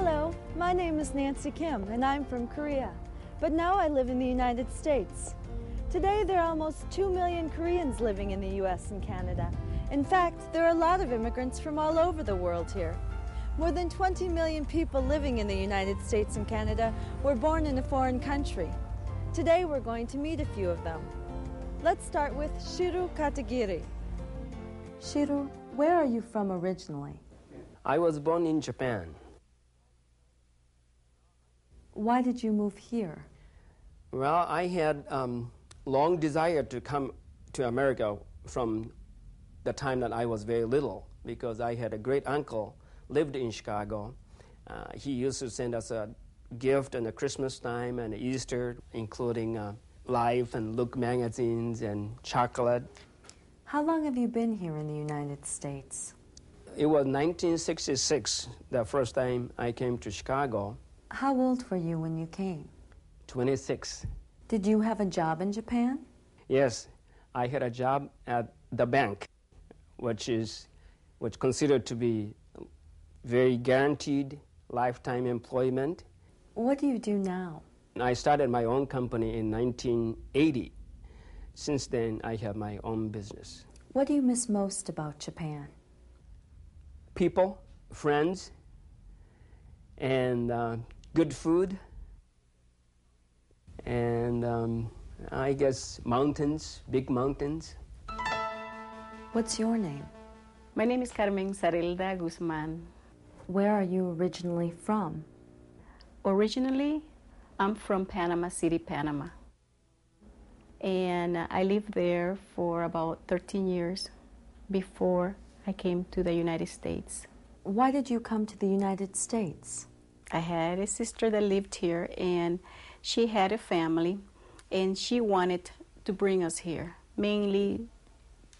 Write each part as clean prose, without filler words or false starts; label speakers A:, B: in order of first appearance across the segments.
A: Hello, my name is Nancy Kim and I'm from Korea, but now I live in the United States. Today there are almost 2 million Koreans living in the US and Canada. In fact, there are a lot of immigrants from all over the world here. More than 20 million people living in the United States and Canada were born in a foreign country. Today we're going to meet a few of them. Let's start with Shiru Katagiri. Shiru, where are you from originally?
B: I was born in Japan.
A: Why did you move here?
B: Well, I had long desire to come to America from the time that I was very little, because I had a great uncle lived in Chicago. He used to send us a gift in the Christmas time and Easter, including Life and Look magazines and chocolate.
A: How long have you been here in the United States?
B: It was 1966, the first time I came to Chicago.
A: How old were you when you came?
B: 26.
A: Did you have a job in Japan?
B: Yes, I had a job at the bank, which considered to be very guaranteed lifetime employment.
A: What do you do now?
B: I started my own company in 1980. Since then, I have my own business.
A: What do you miss most about Japan?
B: People, friends, and good food, and I guess mountains, big mountains.
A: What's your name?
C: My name is Carmen Sarilda Guzman.
A: Where are you originally from?
C: Originally, I'm from Panama City, Panama. And I lived there for about 13 years before I came to the United States.
A: Why did you come to the United States?
C: I had a sister that lived here, and she had a family, and she wanted to bring us here, mainly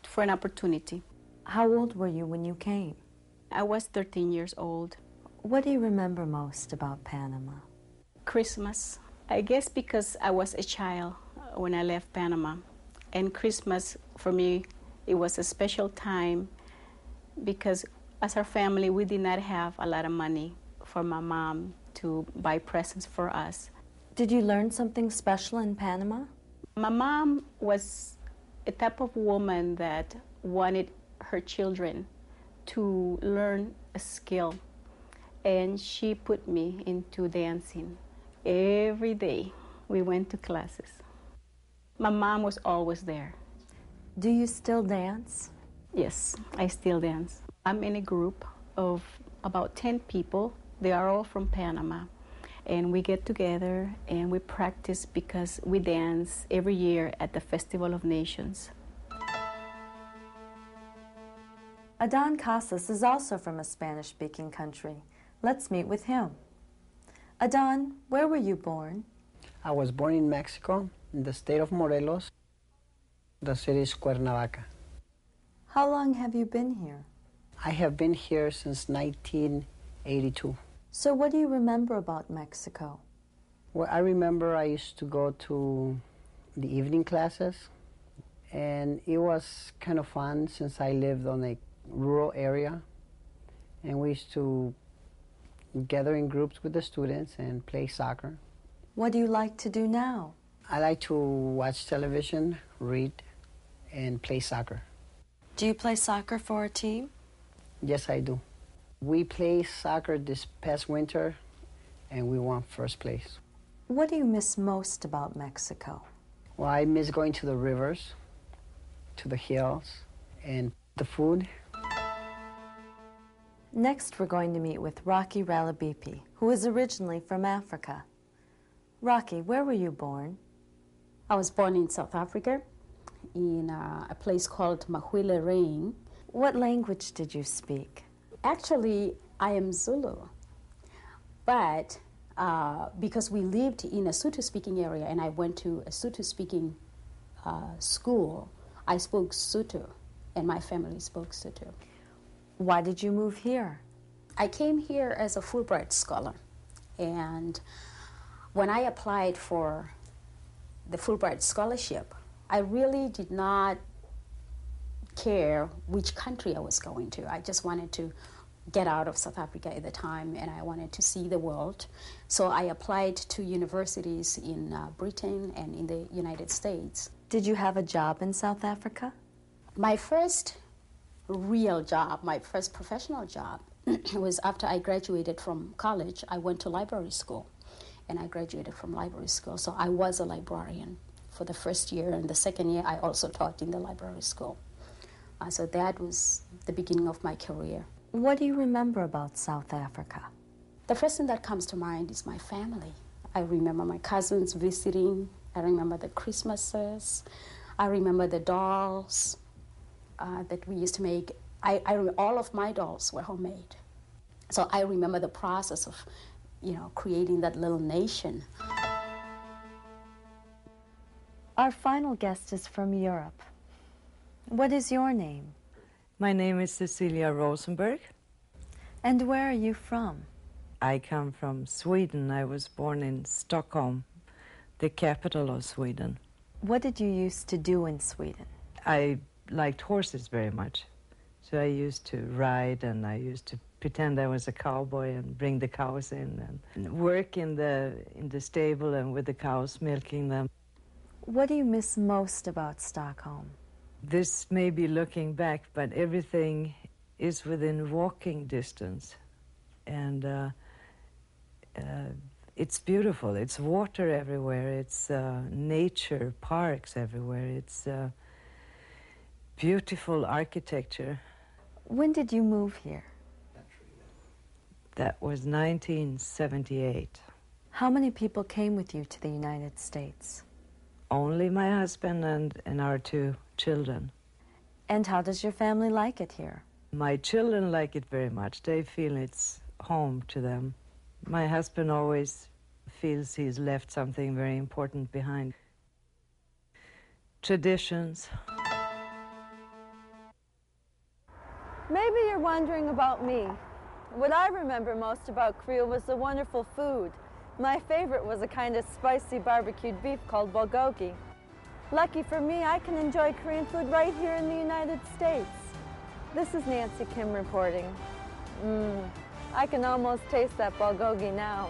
C: for an opportunity.
A: How old were you when you came?
C: I was 13 years old.
A: What do you remember most about Panama?
C: Christmas. I guess because I was a child when I left Panama. And Christmas, for me, it was a special time because as our family, we did not have a lot of money for my mom to buy presents for us.
A: Did you learn something special in Panama?
C: My mom was a type of woman that wanted her children to learn a skill, and she put me into dancing. Every day we went to classes. My mom was always there.
A: Do you still dance?
C: Yes, I still dance. I'm in a group of about 10 people. They are all from Panama. And we get together and we practice because we dance every year at the Festival of Nations.
A: Adan Casas is also from a Spanish-speaking country. Let's meet with him. Adan, where were you born?
D: I was born in Mexico, in the state of Morelos. The city is Cuernavaca.
A: How long have you been here?
D: I have been here since 1982.
A: So what do you remember about Mexico?
D: Well, I remember I used to go to the evening classes, and it was kind of fun since I lived on a rural area, and we used to gather in groups with the students and play soccer.
A: What do you like to do now?
D: I like to watch television, read, and play soccer.
A: Do you play soccer for a team?
D: Yes, I do. We played soccer this past winter, and we won first place.
A: What do you miss most about Mexico?
D: Well, I miss going to the rivers, to the hills, and the food.
A: Next, we're going to meet with Rocky Ralabipi, who is originally from Africa. Rocky, where were you born?
E: I was born in South Africa, in a place called Mahwile Ring.
A: What language did you speak?
E: Actually, I am Zulu, but because we lived in a Sotho-speaking area and I went to a Sotho-speaking school, I spoke Sotho, and my family spoke Sotho.
A: Why did you move here?
E: I came here as a Fulbright scholar, and when I applied for the Fulbright scholarship, I really did not care which country I was going to. I just wanted to get out of South Africa at the time, and I wanted to see the world. So I applied to universities in Britain and in the United States.
A: Did you have a job in South Africa?
E: My first real job, my first professional job, was after I graduated from college. I went to library school, and I graduated from library school. So I was a librarian for the first year, and the second year I also taught in the library school. So that was the beginning of my career.
A: What do you remember about South Africa?
E: The first thing that comes to mind is my family. I remember my cousins visiting. I remember the Christmases. I remember the dolls that we used to make. All of my dolls were homemade. So I remember the process of, creating that little nation.
A: Our final guest is from Europe. What is your name?
F: My name is Cecilia Rosenberg.
A: And where are you from?
F: I come from Sweden. I was born in Stockholm, the capital of Sweden.
A: What did you used to do in Sweden?
F: I liked horses very much. So I used to ride, and I used to pretend I was a cowboy and bring the cows in and work in the stable and with the cows, milking them.
A: What do you miss most about Stockholm?
F: This may be looking back, but everything is within walking distance. And it's beautiful. It's water everywhere. It's nature, parks everywhere. It's beautiful architecture.
A: When did you move here?
F: That was 1978.
A: How many people came with you to the United States?
F: Only my husband and our 2 children.
A: And how does your family like it here?
F: My children like it very much. They feel it's home to them. My husband always feels he's left something very important behind. Traditions.
A: Maybe you're wondering about me. What I remember most about Korea was the wonderful food. My favorite was a kind of spicy barbecued beef called bulgogi. Lucky for me, I can enjoy Korean food right here in the United States. This is Nancy Kim reporting. I can almost taste that bulgogi now.